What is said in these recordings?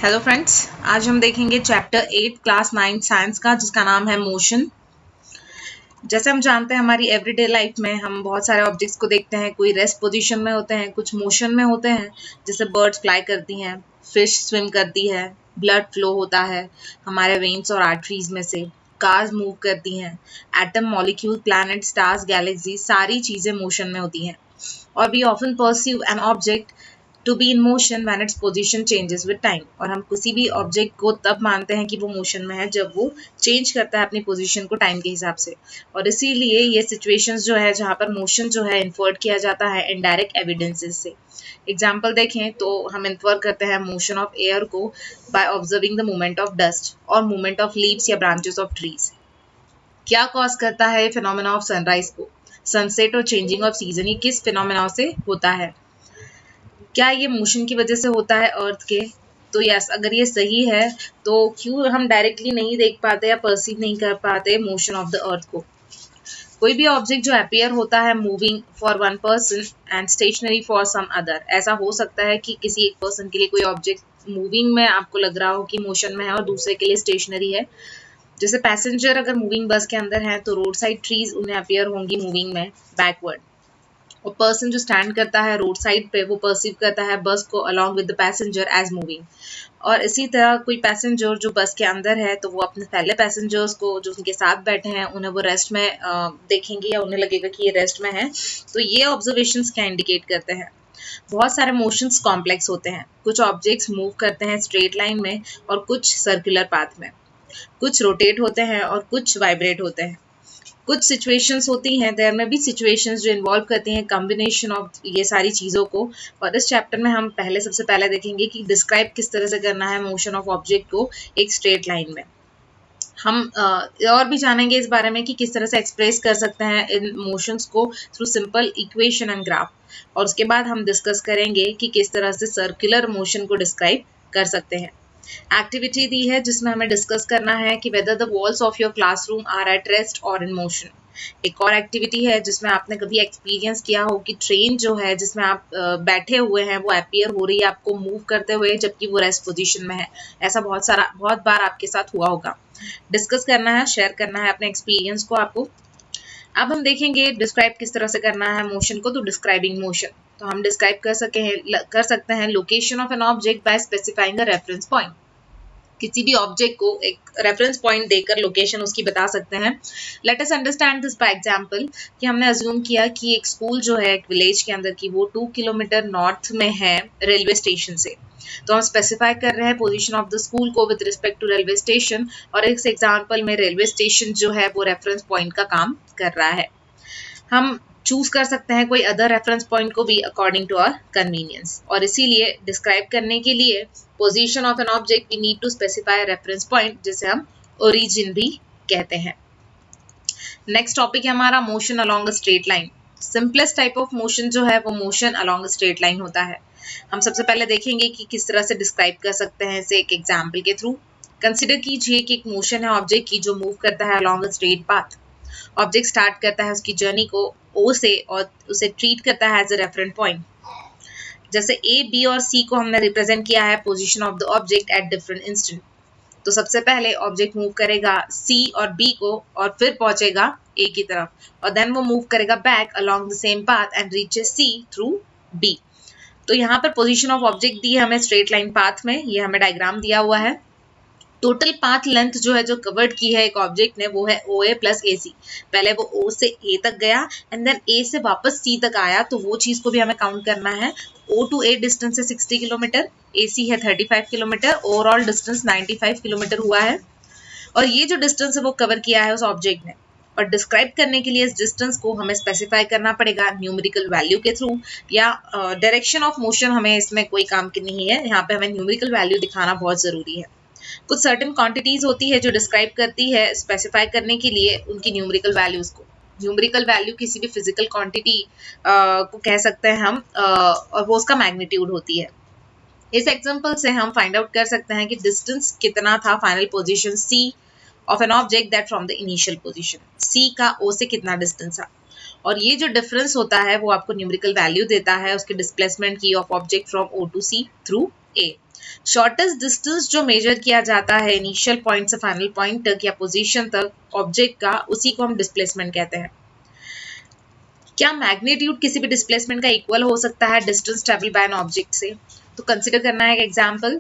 Hello friends, आज हम देखेंगे चैप्टर 8 क्लास 9 साइंस का, जिसका नाम है मोशन। जैसे हम जानते हैं हमारी एवरीडे लाइफ में हम बहुत सारे ऑब्जेक्ट्स को देखते हैं। कोई रेस्ट पोजीशन में होते हैं, कुछ मोशन में होते हैं, जैसे बर्ड्स फ्लाई करती हैं, फिश स्विम करती है, ब्लड फ्लो होता है हमारे वेन्स और आर्टरीज में से, कार्स मूव करती हैं, atom, molecule, planet, stars, galaxy, सारी चीज़ें मोशन में होती हैं। और we often perceive an object to be in motion when its position changes with time. और हम किसी भी ऑब्जेक्ट को तब मानते हैं कि वो मोशन में है जब वो चेंज करता है अपनी पोजीशन को टाइम के हिसाब से। और इसीलिए ये सिचुएशंस जो है जहाँ पर मोशन जो है इन्फर्ड किया जाता है इनडायरेक्ट एविडेंसेस से। एग्जाम्पल देखें तो हम इन्फर करते हैं मोशन ऑफ एयर को by observing the movement of dust और मूवमेंट ऑफ लीव्स या ब्रांचेस ऑफ ट्रीज। क्या कॉज करता है फिनोमेना ऑफ सनराइज को, सनसेट और चेंजिंग ऑफ सीजन, ये किस फिनोमेना से होता है? क्या ये मोशन की वजह से होता है अर्थ के? तो यस, अगर ये सही है तो क्यों हम डायरेक्टली नहीं देख पाते या परसीव नहीं कर पाते मोशन ऑफ द अर्थ को? कोई भी ऑब्जेक्ट जो अपीयर होता है moving for one person and stationary for some other, ऐसा हो सकता है कि किसी एक पर्सन के लिए कोई ऑब्जेक्ट मूविंग में आपको लग रहा हो कि मोशन में है और दूसरे के लिए स्टेशनरी है। जैसे पैसेंजर अगर मूविंग बस के अंदर है तो रोड साइड ट्रीज उन्हें अपीयर होंगी मूविंग में बैकवर्ड, और पर्सन जो स्टैंड करता है रोड साइड पे वो परसीव करता है बस को along with the passenger as moving. और इसी तरह कोई पैसेंजर जो बस के अंदर है तो वो अपने पहले पैसेंजर्स को जो उनके साथ बैठे हैं उन्हें वो रेस्ट में देखेंगे या उन्हें लगेगा कि ये रेस्ट में है। तो ये ऑब्जर्वेशंस क्या इंडिकेट करते हैं? बहुत सारे मोशंस कॉम्प्लेक्स होते हैं। कुछ ऑब्जेक्ट्स मूव करते हैं स्ट्रेट लाइन में और कुछ सर्कुलर पाथ में, कुछ रोटेट होते हैं और कुछ वाइब्रेट होते हैं। कुछ सिचुएशंस होती हैं, देयर में भी सिचुएशंस जो इन्वॉल्व करती हैं कॉम्बिनेशन ऑफ ये सारी चीज़ों को। और इस चैप्टर में हम सबसे पहले देखेंगे कि डिस्क्राइब किस तरह से करना है मोशन ऑफ ऑब्जेक्ट को एक स्ट्रेट लाइन में। हम और भी जानेंगे इस बारे में कि किस तरह से एक्सप्रेस कर सकते हैं इन मोशंस को through simple equation and graph. और उसके बाद हम डिस्कस करेंगे कि किस तरह से सर्कुलर मोशन को डिस्क्राइब कर सकते हैं। एक्टिविटी दी है जिसमें हमें डिस्कस करना है कि whether the walls of your classroom are at rest और इन मोशन। एक और एक्टिविटी है जिसमें आपने कभी एक्सपीरियंस किया हो कि ट्रेन जो है जिसमें आप बैठे हुए हैं वो अपीयर हो रही है आपको मूव करते हुए जबकि वो रेस्ट पोजीशन में है। ऐसा बहुत बार आपके साथ हुआ होगा। डिस्कस करना है, शेयर करना है अपने एक्सपीरियंस को आपको। अब हम देखेंगे डिस्क्राइब किस तरह से करना है मोशन को। तो डिस्क्राइबिंग मोशन, तो हम डिस्क्राइब कर सकते हैं location of an object by specifying a reference point. किसी भी ऑब्जेक्ट को एक रेफरेंस पॉइंट देकर लोकेशन उसकी बता सकते हैं। Let us understand this by example कि हमने अज्यूम किया कि एक स्कूल जो है एक विलेज के अंदर की वो 2 किलोमीटर नॉर्थ में है रेलवे स्टेशन से। तो हम स्पेसिफाई कर रहे हैं पोजीशन ऑफ द स्कूल को with respect to railway station, और इस एग्जांपल में रेलवे स्टेशन जो है वो रेफरेंस पॉइंट का काम कर रहा है। हम चूज कर सकते हैं कोई अदर रेफरेंस पॉइंट को भी अकॉर्डिंग टू आवर कन्वीनियंस। और इसीलिए डिस्क्राइब करने के लिए position of an object we need to specify reference point, जिसे हम ओरिजिन भी कहते हैं। नेक्स्ट टॉपिक है हमारा motion along a straight line. Simplest type of motion जो है वो motion along a straight line होता है। हम सबसे पहले देखेंगे कि किस तरह से डिस्क्राइब कर सकते हैं इसे एक एग्जाम्पल के थ्रू। कंसिडर कीजिए कि एक मोशन है ऑब्जेक्ट की जो मूव करता है along a straight path. Object start करता है उसकी जर्नी को ओ से और उसे ट्रीट करता है एज अ रेफरेंस पॉइंट। जैसे ए, बी और सी को हमने रिप्रेजेंट किया है position of the object at different instant. तो सबसे पहले ऑब्जेक्ट मूव करेगा सी और बी को और फिर पहुंचेगा ए की तरफ, और देन वो मूव करेगा back along the same path and reaches C through B. तो यहाँ पर पोजीशन ऑफ ऑब्जेक्ट दी है हमें स्ट्रेट लाइन पाथ में, ये हमें डायग्राम दिया हुआ है। टोटल पाथ लेंथ जो है जो कवर्ड की है एक ऑब्जेक्ट ने वो है ओ ए प्लस ए सी। पहले वो ओ से ए तक गया एंड देन ए से वापस सी तक आया, तो वो चीज को भी हमें काउंट करना है। ओ टू ए डिस्टेंस है 60 किलोमीटर, ए सी है 35 किलोमीटर, ओवरऑल डिस्टेंस 95 किलोमीटर हुआ है। और ये जो डिस्टेंस है वो कवर किया है उस ऑब्जेक्ट ने। और डिस्क्राइब करने के लिए इस डिस्टेंस को हमें स्पेसिफाई करना पड़ेगा न्यूमेरिकल वैल्यू के थ्रू, या डायरेक्शन ऑफ मोशन हमें इसमें कोई काम की नहीं है, यहाँ पे हमें न्यूमेरिकल वैल्यू दिखाना बहुत जरूरी है। कुछ सर्टेन क्वांटिटीज होती है जो डिस्क्राइब करती है स्पेसिफाई करने के लिए उनकी न्यूमेरिकल वैल्यूज को। न्यूमेरिकल वैल्यू किसी भी फिजिकल क्वांटिटी को कह सकते हैं हम, और वो उसका मैग्नीट्यूड होती है। इस एग्जांपल से हम फाइंड आउट कर सकते हैं कि डिस्टेंस कितना था final position C of an object that from the initial position. C का ओ से कितना डिस्टेंस था, और ये जो डिफरेंस होता है वो आपको न्यूमेरिकल वैल्यू देता है उसके डिस्प्लेसमेंट की of object from O to C through A. Shortest distance जो मेजर किया जाता है इनिशियल पॉइंट से फाइनल पॉइंट तक या पोजीशन तक ऑब्जेक्ट का, उसी को हम डिस्प्लेसमेंट कहते हैं। क्या मैग्नीट्यूड किसी भी डिस्प्लेसमेंट का इक्वल हो सकता है distance travel by an object से? तो कंसिडर करना है एक एग्जांपल,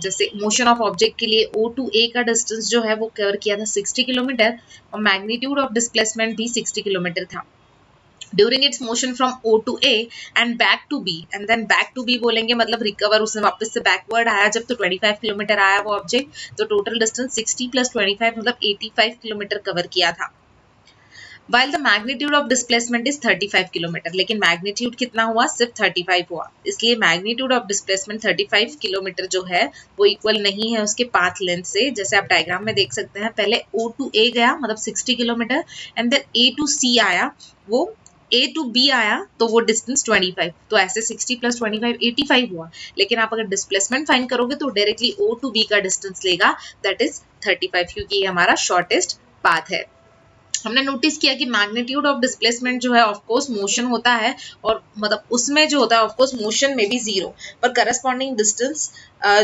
जैसे मोशन ऑफ ऑब्जेक्ट के लिए O to A का डिस्टेंस जो है वो कवर किया था 60 किलोमीटर और मैग्नीट्यूड ऑफ डिस्प्लेसमेंट भी 60 किलोमीटर था। During its motion from O to A and back to B, and then back to B बोलेंगे मतलब रिकवर, उसने वापस से बैकवर्ड आया जब, तो 25 किलोमीटर आया वो ऑब्जेक्ट, तो टोटल डिस्टेंस 60 + 25 मतलब 85 किलोमीटर कवर किया था। While the magnitude of displacement is 35 kilometre, लेकिन मैग्नीट्यूड कितना हुआ? सिर्फ 35 हुआ। इसलिए मैग्नीट्यूड ऑफ डिस्प्लेसमेंट 35 किलोमीटर जो है वो इक्वल नहीं है उसके पाथ लेंथ से। जैसे आप डायग्राम में देख सकते हैं, पहले O to A गया मतलब 60 kilometre and then A to C आया, वो A to B आया तो वो डिस्टेंस 25, तो ऐसे 60 + 25 85 हुआ। लेकिन आप अगर डिस्प्लेसमेंट फाइंड करोगे तो डायरेक्टली O to B का डिस्टेंस लेगा, दैट इज 35, क्योंकि ये हमारा शॉर्टेस्ट पाथ है। हमने नोटिस किया कि मैग्नीट्यूड ऑफ डिस्प्लेसमेंट जो है ऑफ कोर्स मोशन होता है, और मतलब उसमें जो होता है ऑफ कोर्स मोशन में भी जीरो, पर करस्पॉन्डिंग डिस्टेंस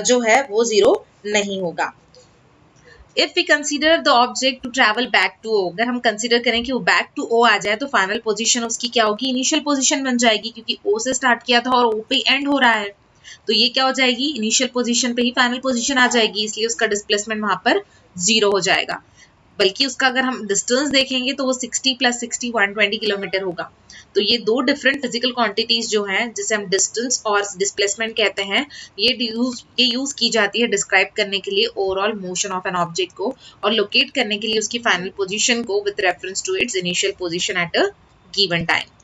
जो है वो जीरो नहीं होगा। If we consider the object to travel back to O, अगर हम कंसीडर करें कि वो बैक टू ओ आ जाए तो फाइनल पोजीशन उसकी क्या होगी? इनिशियल पोजीशन बन जाएगी, क्योंकि ओ से स्टार्ट किया था और ओ पे एंड हो रहा है, तो ये क्या हो जाएगी? इनिशियल पोजीशन पे ही फाइनल पोजीशन आ जाएगी, इसलिए उसका डिस्प्लेसमेंट वहां पर जीरो हो जाएगा। बल्कि उसका अगर हम डिस्टेंस देखेंगे तो वो 60 + 60 120 किलोमीटर होगा। तो ये दो डिफरेंट फिजिकल क्वांटिटीज जो हैं, जिसे हम डिस्टेंस और डिस्प्लेसमेंट कहते हैं, ये यूज की जाती है डिस्क्राइब करने के लिए overall motion of an object को, और लोकेट करने के लिए उसकी फाइनल पोजीशन को with reference to its initial position at a given time.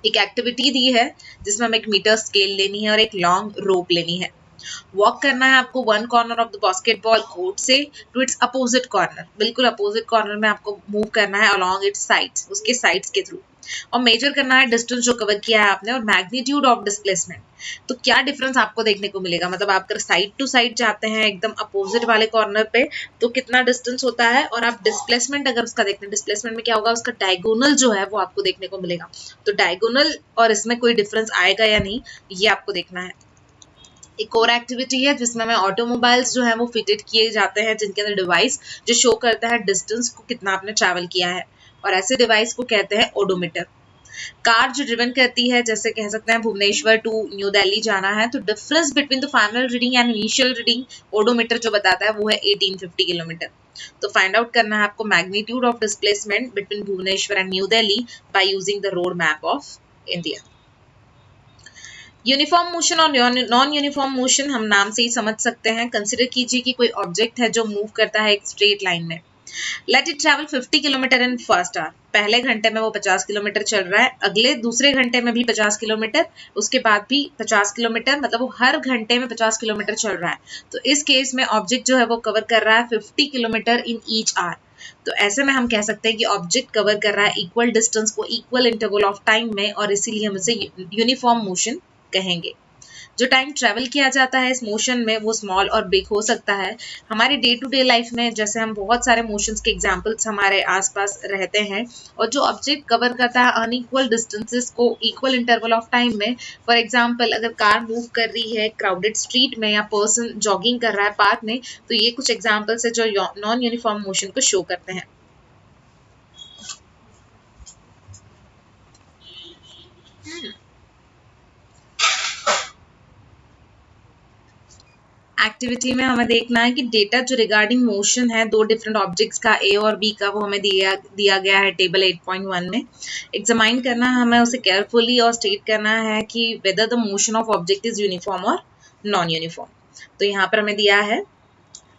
एक एक्टिविटी दी है जिसमें हमें एक मीटर स्केल लेनी है और एक लॉन्ग रोप लेनी है। वॉक करना है आपको one corner of the basketball court से टू इट्स अपोजिट कॉर्नर, बिल्कुल अपोजिट कॉर्नर में आपको मूव करना है अलोंग इट्स साइड्स, उसके साइड्स के थ्रू, और मेजर करना है डिस्टेंस जो कवर किया है आपने और मैग्नीट्यूड ऑफ डिस्प्लेसमेंट। तो क्या डिफरेंस आपको देखने को मिलेगा? मतलब आप अगर साइड टू साइड जाते हैं एकदम अपोजिट वाले कॉर्नर पे तो कितना डिस्टेंस होता है, और आप डिस्प्लेसमेंट अगर उसका देखते हैं, डिस्प्लेसमेंट में क्या होगा? उसका डायगोनल जो है वो आपको देखने को मिलेगा। तो डायगोनल और इसमें कोई डिफरेंस आएगा या नहीं, ये आपको देखना है। एक और एक्टिविटी है जिसमें हमें ऑटोमोबाइल्स जो है वो फिटेड किए जाते हैं, जिनके अंदर डिवाइस जो शो करता है डिस्टेंस को कितना आपने ट्रैवल किया है, और ऐसे डिवाइस को कहते हैं ओडोमीटर। कार जो ड्रिवन करती है, जैसे कह सकते हैं भुवनेश्वर टू न्यू दिल्ली जाना है, तो difference between the final reading and initial reading odometer जो बताता है वो है 1850 किलोमीटर। तो फाइंड आउट करना है आपको magnitude of displacement between Bhubaneswar and New Delhi by using the road map of India. Uniform motion और नॉन यूनिफॉर्म मोशन हम नाम से ही समझ सकते हैं। कंसिडर कीजिए कि कोई ऑब्जेक्ट है जो मूव करता है एक स्ट्रेट लाइन में। Let it travel 50 kilometre in first hour, पहले घंटे में वो 50 किलोमीटर चल रहा है, अगले दूसरे घंटे में भी 50 किलोमीटर, उसके बाद भी 50 किलोमीटर, मतलब वो हर घंटे में 50 किलोमीटर चल रहा है। तो इस केस में ऑब्जेक्ट जो है वो कवर कर रहा है 50 किलोमीटर इन ईच आवर। तो ऐसे में हम कह सकते हैं कि ऑब्जेक्ट कवर कर रहा है इक्वल डिस्टेंस को इक्वल इंटरवल ऑफ टाइम में, और इसीलिए हम इसे यूनिफॉर्म मोशन कहेंगे। जो टाइम ट्रैवल किया जाता है इस मोशन में वो स्मॉल और बिग हो सकता है। हमारी डे टू डे लाइफ में जैसे हम बहुत सारे मोशंस के एग्जांपल्स हमारे आसपास रहते हैं, और जो ऑब्जेक्ट कवर करता है अनइक्वल डिस्टेंसेस को इक्वल इंटरवल ऑफ टाइम में। फॉर एग्जांपल अगर कार मूव कर रही है क्राउडेड स्ट्रीट में या पर्सन जॉगिंग कर रहा है पार्क में, तो ये कुछ एग्जांपल्स है जो नॉन यूनिफॉर्म मोशन को शो करते हैं। एक्टिविटी में हमें देखना है कि डेटा जो रिगार्डिंग मोशन है दो डिफरेंट ऑब्जेक्ट्स का ए और बी का, वो हमें दिया गया है टेबल 8.1 में। एग्जामाइन करना है हमें उसे केयरफुली और स्टेट करना है कि whether the motion of object is uniform और नॉन यूनिफॉर्म। तो यहाँ पर हमें दिया है,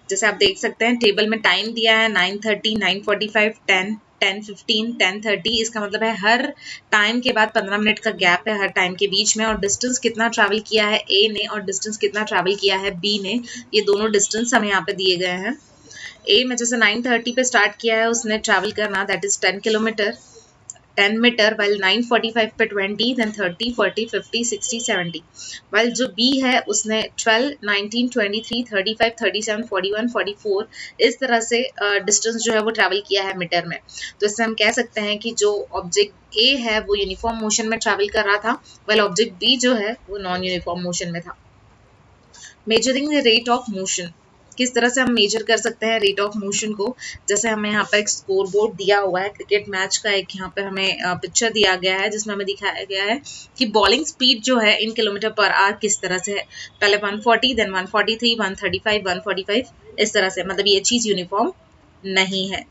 जैसे आप देख सकते हैं टेबल में टाइम दिया है 9:30, 9:45, 10, 10:15, 10:30। इसका मतलब है हर टाइम के बाद 15 मिनट का गैप है हर टाइम के बीच में, और डिस्टेंस कितना ट्रैवल किया है ए ने और डिस्टेंस कितना ट्रैवल किया है बी ने, ये दोनों डिस्टेंस हमें यहाँ पे दिए गए हैं। ए में जैसे 9:30 पे स्टार्ट किया है उसने ट्रैवल करना, that is 10 kilometre 10 metre, while 9:45 पे 20, then 30, 40, 50, 60, 70। while जो B है उसने 12, 19, 23, 35, 37, 41, 44 इस तरह से डिस्टेंस जो है वो ट्रैवल किया है मीटर में। तो इससे हम कह सकते हैं कि जो ऑब्जेक्ट A है वो यूनिफॉर्म मोशन में ट्रैवल कर रहा था, while ऑब्जेक्ट B जो है वो नॉन यूनिफॉर्म मोशन में था। Measuring the rate of motion, किस तरह से हम मेजर कर सकते हैं रेट ऑफ मोशन को। जैसे हमें यहाँ पर एक स्कोर बोर्ड दिया हुआ है क्रिकेट मैच का, एक यहाँ पर हमें पिक्चर दिया गया है जिसमें हमें दिखाया गया है कि बॉलिंग स्पीड जो है इन किलोमीटर पर आवर किस तरह से है। पहले 140, देन 143, 135, 145, इस तरह से, मतलब ये चीज़ यूनिफॉर्म नहीं है।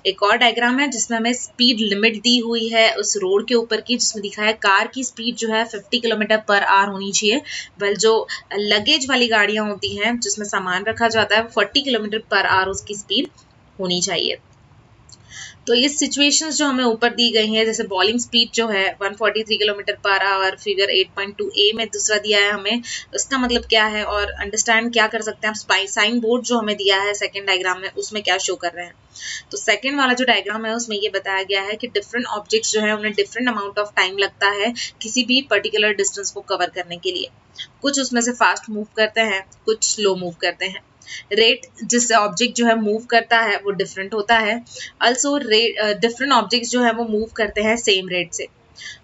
एक और डायग्राम है जिसमें हमें स्पीड लिमिट दी हुई है उस रोड के ऊपर की, जिसमें दिखा है कार की स्पीड जो है 50 किलोमीटर पर आवर होनी चाहिए, वेल जो लगेज वाली गाड़ियां होती हैं जिसमें सामान रखा जाता है 40 किलोमीटर पर आवर उसकी स्पीड होनी चाहिए। तो ये सिचुएशंस जो हमें ऊपर दी गई हैं, जैसे बॉलिंग स्पीड जो है 143 kilometre per hour, figure 8.2a में दूसरा दिया है हमें, उसका मतलब क्या है और अंडरस्टैंड क्या कर सकते हैं हम। साइन बोर्ड जो हमें दिया है सेकंड डायग्राम में, उसमें क्या शो कर रहे हैं। तो सेकंड वाला जो डायग्राम है उसमें ये बताया गया है कि डिफरेंट ऑब्जेक्ट्स जो है उन्हें डिफरेंट अमाउंट ऑफ टाइम लगता है किसी भी पर्टिकुलर डिस्टेंस को कवर करने के लिए। कुछ उसमें से फास्ट मूव करते हैं, कुछ स्लो मूव करते हैं। रेट जिससे ऑब्जेक्ट जो है मूव करता है वो डिफरेंट होता है। अल्सो डिफरेंट ऑब्जेक्ट्स जो है वो मूव करते हैं सेम रेट से।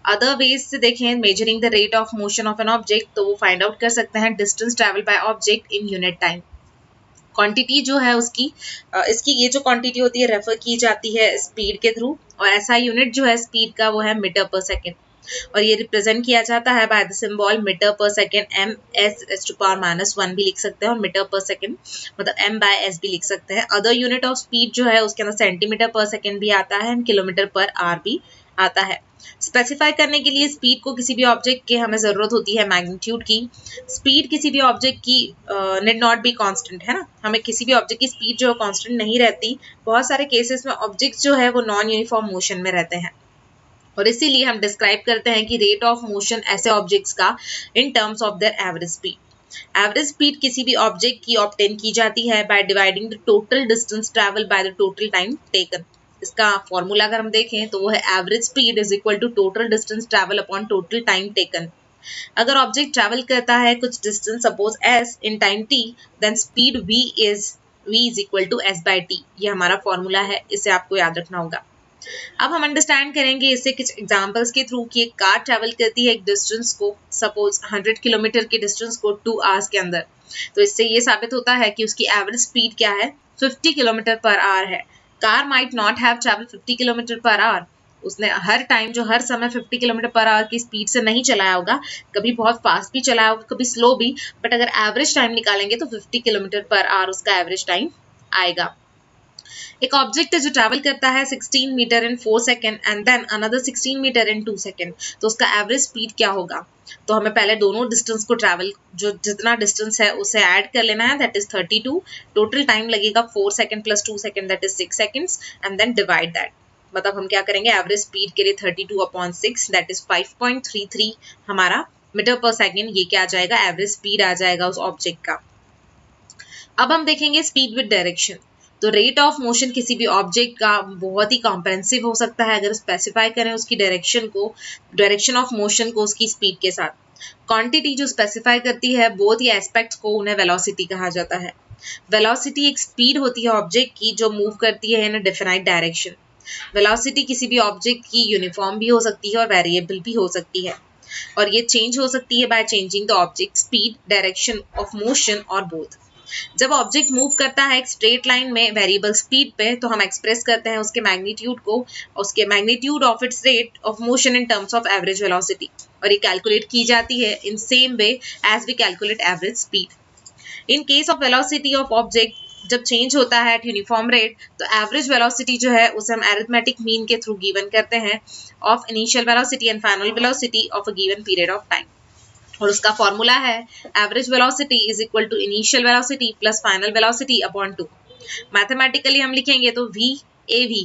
अदर वेज से देखें measuring the rate of motion of an object, तो वो फाइंड आउट कर सकते हैं distance travel by object in unit time. Quantity जो है उसकी इसकी ये जो क्वांटिटी होती है रेफर की जाती है स्पीड के थ्रू, और ऐसा यूनिट जो है स्पीड का वो है मीटर पर सेकेंड, और ये रिप्रेजेंट किया जाता है by the symbol metre per second, ms⁻⁻1 भी लिख सकते हैं, और मीटर पर सेकेंड मतलब m/s भी लिख सकते हैं। अदर यूनिट ऑफ स्पीड जो है उसके अंदर सेंटीमीटर पर सेकेंड भी आता है एंड किलोमीटर पर आवर भी आता है। स्पेसिफाई करने के लिए स्पीड को किसी भी ऑब्जेक्ट की हमें जरूरत होती है मैग्नीट्यूड की। स्पीड किसी भी ऑब्जेक्ट की नीड नॉट बी कांस्टेंट, है ना, हमें किसी भी ऑब्जेक्ट की स्पीड जो है कांस्टेंट नहीं रहती। बहुत सारे केसेस में ऑब्जेक्ट्स जो है वो नॉन यूनिफॉर्म मोशन में रहते हैं, और इसीलिए हम डिस्क्राइब करते हैं कि रेट ऑफ मोशन ऐसे ऑब्जेक्ट्स का in terms of their average speed. Average speed किसी भी ऑब्जेक्ट की ऑब्टेन की जाती है by dividing the total distance travel by the total time taken. इसका फॉर्मूला अगर हम देखें तो वो है average speed is equal to total distance travel upon total time taken. अगर ऑब्जेक्ट ट्रैवल करता है कुछ distance suppose s in time t, then speed v is equal to s by t। ये हमारा फॉर्मूला है, इसे आपको याद रखना होगा। अब हम अंडरस्टैंड करेंगे इससे कुछ एग्जांपल्स के थ्रू कि एक कार ट्रैवल करती है एक डिस्टेंस को, सपोज 100 किलोमीटर के डिस्टेंस को 2 आवर्स के अंदर। तो इससे ये साबित होता है कि उसकी एवरेज स्पीड क्या है, 50 किलोमीटर पर आवर है। Car might not have travel 50 kilometre per hour, उसने हर टाइम जो हर समय 50 किलोमीटर पर आवर की स्पीड से नहीं चलाया होगा, कभी बहुत फास्ट भी चलाया होगा, कभी स्लो भी, बट अगर एवरेज टाइम निकालेंगे तो 50 किलोमीटर पर आवर उसका एवरेज टाइम आएगा। एक ऑब्जेक्ट है जो ट्रैवल करता है 16 metre in 4 second and then another 16 metre in 2 second, तो उसका एवरेज स्पीड क्या होगा। तो हमें पहले दोनों डिस्टेंस को ट्रैवल जो जितना डिस्टेंस है उसे ऐड कर लेना है, दैट इज 32। टोटल टाइम लगेगा 4 second plus 2 second, that is 6 seconds, and then divide that. मतलब हम क्या करेंगे, एवरेज स्पीड के लिए 32/6 दैट इज 5.33 हमारा मीटर पर सेकेंड, ये क्या आ जाएगा, एवरेज स्पीड आ जाएगा उस ऑब्जेक्ट का। अब हम देखेंगे स्पीड विद डायरेक्शन। तो रेट ऑफ मोशन किसी भी ऑब्जेक्ट का बहुत ही कॉम्प्रेहेंसिव हो सकता है अगर स्पेसिफाई करें उसकी डायरेक्शन को, डायरेक्शन ऑफ मोशन को उसकी स्पीड के साथ। क्वांटिटी जो स्पेसिफाई करती है बोथ ये एस्पेक्ट्स को, उन्हें वेलोसिटी कहा जाता है। वेलोसिटी एक स्पीड होती है ऑब्जेक्ट की जो मूव करती है इन अ डेफिनाइट डायरेक्शन। वेलोसिटी किसी भी ऑब्जेक्ट की यूनिफॉर्म भी हो सकती है और वेरिएबल भी हो सकती है, और ये चेंज हो सकती है by changing the object speed, direction of motion और बोथ। जब ऑब्जेक्ट मूव करता है एक स्ट्रेट लाइन में वेरिएबल स्पीड पे, तो हम एक्सप्रेस करते हैं उसके मैग्नीट्यूड को, उसके magnitude of its rate of motion in terms of average velocity, और ये कैलकुलेट की जाती है in same way as we calculate average speed. In case of velocity of object जब चेंज होता है एट यूनिफॉर्म रेट, तो एवरेज वेलोसिटी जो है उसे हम अरिथमेटिक मीन के थ्रू गिवन करते हैं of initial velocity and final velocity of a given period of time, और उसका फॉर्मूला है average velocity is equal to initial velocity plus final velocity upon 2। Mathematically हम लिखेंगे तो VAV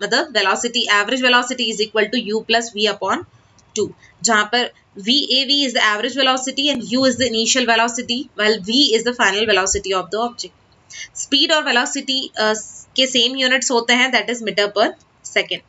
मतलब velocity, average velocity is equal to U plus V upon 2, जहां पर VAV is the average velocity and U is the initial velocity while V is the final velocity of the object. Speed और velocity के same units होते हैं, that is metre per second.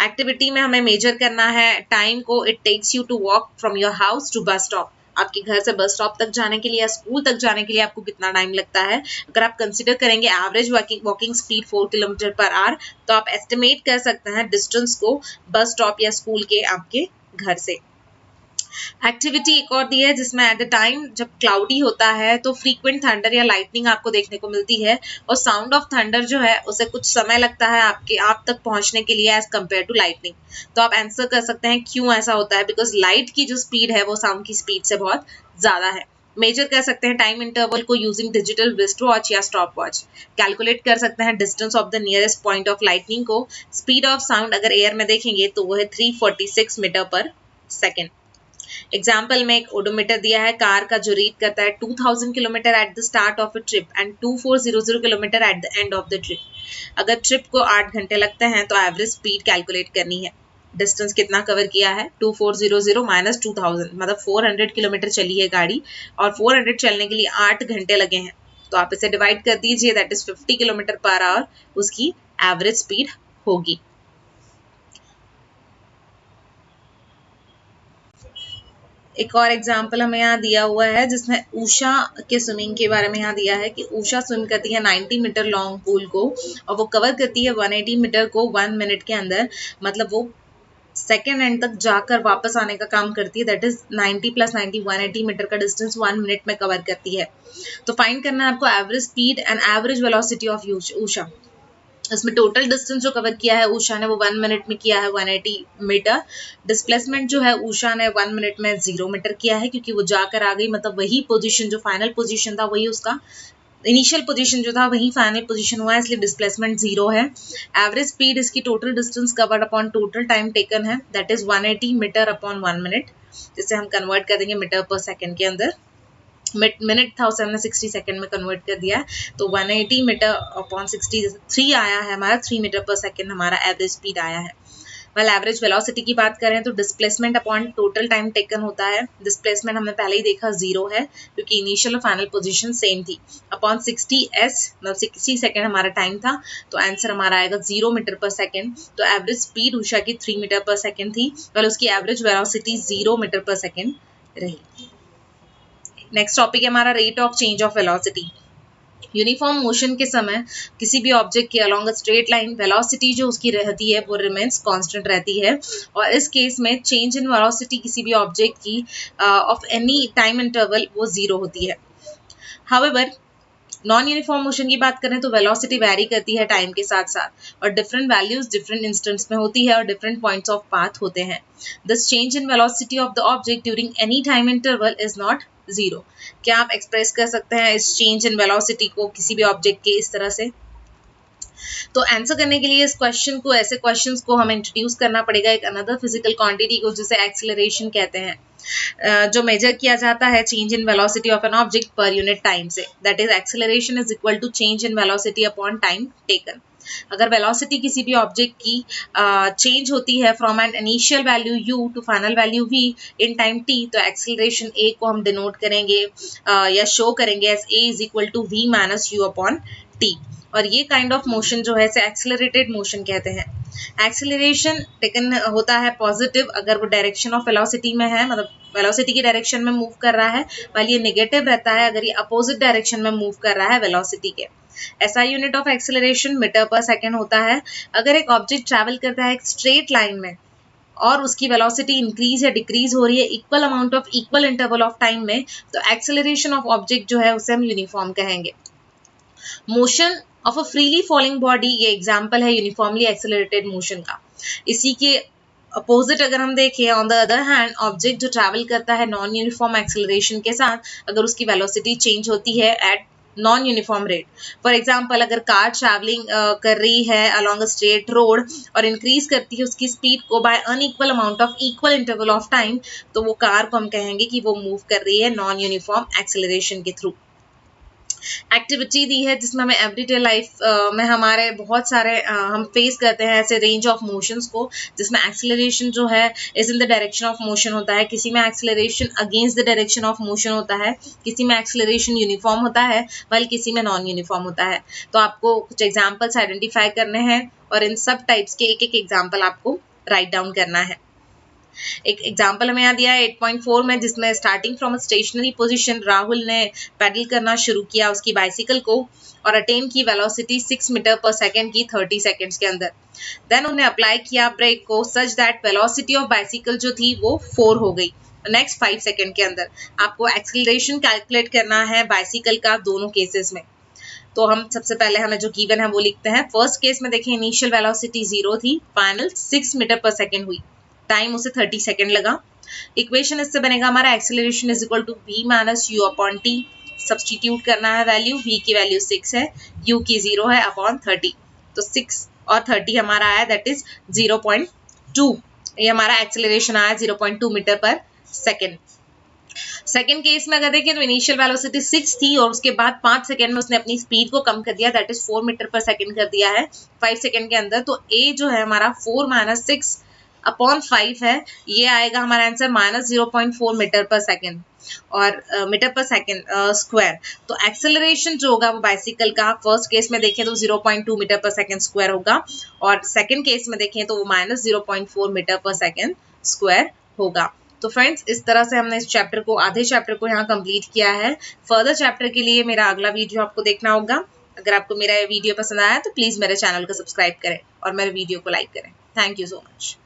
Activity में हमें measure करना है time को it takes you to walk from your house to bus stop. आपके घर से बस स्टॉप तक जाने के लिए या स्कूल तक जाने के लिए आपको कितना टाइम लगता है। अगर आप कंसिडर करेंगे average walking speed 4 kilometre per hour, तो आप एस्टिमेट कर सकते हैं डिस्टेंस को बस स्टॉप या स्कूल के आपके घर से। एक्टिविटी एक और दी है जिसमें एट द टाइम जब क्लाउडी होता है तो फ्रीक्वेंट थंडर या लाइटनिंग आपको देखने को मिलती है और साउंड ऑफ थंडर जो है उसे कुछ समय लगता है आप तक पहुंचने के लिए एज कम्पेयर टू लाइटनिंग। तो आप आंसर कर सकते हैं क्यों ऐसा होता है, बिकॉज लाइट की जो स्पीड है वो साउंड की स्पीड से बहुत ज्यादा है। मेजर कर सकते हैं टाइम इंटरवल को यूजिंग डिजिटल रिस्ट वॉच या स्टॉप वॉच। कैलकुलेट कर सकते हैं distance of the nearest point of lightning को। स्पीड ऑफ साउंड अगर एयर में देखेंगे तो वो है 346 मीटर पर सेकेंड। एग्जाम्पल में एक ओडोमीटर दिया है कार का जो रीड करता है 2000 kilometre at the start of a trip and 2400 kilometre at the end of the trip. अगर ट्रिप को 8 घंटे लगते हैं तो एवरेज स्पीड कैलकुलेट करनी है। डिस्टेंस कितना कवर किया है 2400 माइनस 2000 मतलब 400 किलोमीटर चली है गाड़ी और 400 चलने के लिए 8 घंटे लगे हैं। तो आप इसे डिवाइड कर दीजिए, that is 50 kilometre per hour उसकी एवरेज स्पीड होगी। एक और एग्जाम्पल हमें यहाँ दिया हुआ है जिसमें उषा के स्विमिंग के बारे में यहाँ दिया है कि उषा स्विम करती है 90 मीटर लॉन्ग पूल को और वो कवर करती है 180 मीटर को 1 मिनट के अंदर, मतलब वो सेकेंड एंड तक जाकर वापस आने का काम करती है। दैट इज 90 प्लस 90 180 मीटर का डिस्टेंस 1 मिनट में कवर करती है। तो फाइंड करना है आपको average speed and average velocity of Usha. इसमें टोटल डिस्टेंस जो कवर किया है उषा ने वो 1 मिनट में किया है 180 मीटर। डिस्प्लेसमेंट जो है उषा ने 1 मिनट में 0 मीटर किया है क्योंकि वो जाकर आ गई, मतलब वही पोजीशन जो फाइनल पोजीशन था वही उसका इनिशियल पोजीशन जो था वही फाइनल पोजीशन हुआ है, इसलिए डिस्प्लेसमेंट 0 है। एवरेज स्पीड इसकी total distance covered upon total time taken है, that is 180 metre upon 1 minute, जिसे हम कन्वर्ट कर देंगे मीटर पर सेकेंड के अंदर। मिनट था उसे हमने 60 सेकंड में कन्वर्ट कर दिया है, तो 180 मीटर अपॉन 63 आया है हमारा, 3 मीटर पर सेकंड हमारा एवरेज स्पीड आया है। वेल एवरेज वेलोसिटी की बात करें तो displacement upon total time taken होता है। डिस्प्लेसमेंट हमने पहले ही देखा 0 है क्योंकि इनिशियल और फाइनल पोजीशन सेम थी, अपॉन 60s मतलब 60 सेकंड हमारा टाइम था, तो आंसर हमारा आएगा 0 मीटर पर सेकंड। तो एवरेज स्पीड उषा की 3 मीटर पर सेकंड थी, वेल उसकी एवरेज वेलोसिटी 0 मीटर पर सेकंड रही। नेक्स्ट टॉपिक है हमारा rate of change of velocity. Uniform motion के समय किसी भी ऑब्जेक्ट के along a straight line velocity जो उसकी रहती है वो रिमेन्स कांस्टेंट रहती है, और इस केस में चेंज इन वेलोसिटी किसी भी ऑब्जेक्ट की ऑफ एनी टाइम इंटरवल वो 0 होती है। हाउएवर नॉन यूनिफॉर्म मोशन की बात करें तो वेलोसिटी वैरी करती है टाइम के साथ साथ, और डिफरेंट वैल्यूज डिफरेंट इंस्टेंट्स में होती है और डिफरेंट पॉइंट्स ऑफ पाथ होते हैं। This change in velocity of the object during any time interval is not 0। क्या आप एक्सप्रेस कर सकते हैं इस चेंज इन वेलोसिटी को किसी भी ऑब्जेक्ट के इस तरह से? तो आंसर करने के लिए इस क्वेश्चन को, ऐसे क्वेश्चंस को हमें इंट्रोड्यूस करना पड़ेगा एक अनदर फिजिकल क्वांटिटी को जिसे एक्सेलरेशन कहते हैं, जो मेजर किया जाता है change in velocity of an object पर यूनिट टाइम से। That is acceleration is equal to change in velocity upon time taken. अगर वेलोसिटी किसी भी ऑब्जेक्ट की चेंज होती है from an initial value u to final value v in time t, तो acceleration a को हम डिनोट करेंगे या शो करेंगे as a is equal to v minus u upon t। और ये काइंड ऑफ मोशन जो है इसे एक्सेलरेटेड मोशन कहते हैं। एक्सेलरेशन टेकन होता है पॉजिटिव अगर वो डायरेक्शन ऑफ वेलोसिटी में है, मतलब वेलोसिटी की डायरेक्शन में मूव कर रहा है, वाल ये नेगेटिव रहता है अगर ये अपोजिट डायरेक्शन में मूव कर रहा है वेलोसिटी के। ऐसा unit of acceleration metre per second होता है। अगर एक ऑब्जेक्ट ट्रैवल करता है एक स्ट्रेट लाइन में और उसकी वेलोसिटी इंक्रीज या डिक्रीज हो रही है equal amount of equal interval of time में, तो एक्सेलरेशन ऑफ ऑब्जेक्ट जो है उसे हम यूनिफॉर्म कहेंगे। Motion of a freely falling body, ये एग्जाम्पल है यूनिफॉर्मली एक्सेलरेटेड मोशन का। इसी के अपोजिट अगर हम देखें, on the other hand object जो ट्रैवल करता है नॉन यूनिफॉर्म एक्सेलरेशन के साथ, अगर उसकी वेलोसिटी चेंज होती है at non uniform rate. For example अगर कार ट्रैवलिंग कर रही है अलॉन्ग अ स्ट्रेट रोड और इंक्रीज करती है उसकी स्पीड को by unequal amount of equal interval of time, तो वो कार को हम कहेंगे कि वो मूव कर रही है नॉन यूनिफॉर्म एक्सेलरेशन के थ्रू। एक्टिविटी दी है जिसमें हमें एवरीडे लाइफ में हमारे बहुत सारे हम फेस करते हैं ऐसे रेंज ऑफ मोशंस को, जिसमें एक्सेलरेशन जो है is in the direction of motion होता है, किसी में acceleration against the direction of motion होता है, किसी में एक्सेलरेशन यूनिफॉर्म होता है वाइल किसी में नॉन यूनिफॉर्म होता है। तो आपको कुछ एग्जाम्पल्स आइडेंटिफाई करने हैं और इन सब टाइप्स के एक एक एग्जाम्पल आपको राइट डाउन करना है। एक एग्जाम्पल हमें यहाँ दिया है 8.4 में, जिसमें starting from stationary position Rahul ने पैडल करना शुरू किया उसकी बाइसिकल को और अटेन की वेलोसिटी 6 मीटर पर सेकेंड की 30 सेकेंड्स के अंदर। देन उन्हें अप्लाई किया ब्रेक को such that velocity of bicycle जो थी वो 4 हो गई। नेक्स्ट 5 सेकेंड के अंदर आपको एक्सेलरेशन कैलकुलेट करना है बाइसिकल का दोनों केसेस में। तो हम सबसे पहले हमें जो गिवन है वो लिखते हैं। फर्स्ट केस में देखें इनिशियल वेलोसिटी 0 थी, फाइनल 6 मीटर पर सेकेंड हुई, टाइम उसे 30 सेकेंड लगा। इक्वेशन इससे बनेगा हमारा acceleration is equal to v minus u upon t. Substitute करना है वैल्यू, v की वैल्यू 6 है, u की 0 है अपॉन 30, तो 6 और 30 हमारा आया दैट इज 0.2। ये हमारा एक्सेलरेशन आया 0.2 metre per second. Second case में अगर देखें तो इनिशियल वेलोसिटी 6 थी और उसके बाद 5 सेकेंड में उसने अपनी स्पीड को कम कर दिया, that is 4 metre per second कर दिया है 5 सेकेंड के अंदर। तो ए जो है हमारा 4 माइनस 6 अपॉन 5 है, ये आएगा हमारा answer minus 0.4 metre per second और मीटर पर सेकेंड स्क्वायर। तो एक्सेलरेशन जो होगा वो बाइसिकल का फर्स्ट केस में देखें तो 0.2 मीटर पर सेकेंड स्क्वायर होगा और सेकेंड केस में देखें तो वो minus 0.4 metre per second square होगा। तो फ्रेंड्स इस तरह से हमने इस चैप्टर को, आधे चैप्टर को यहाँ कंप्लीट किया है। फर्दर चैप्टर के लिए मेरा अगला वीडियो आपको देखना होगा। अगर आपको मेरा वीडियो पसंद आया तो प्लीज़ मेरे चैनल को सब्सक्राइब करें और मेरे वीडियो को लाइक करें। Thank you so much.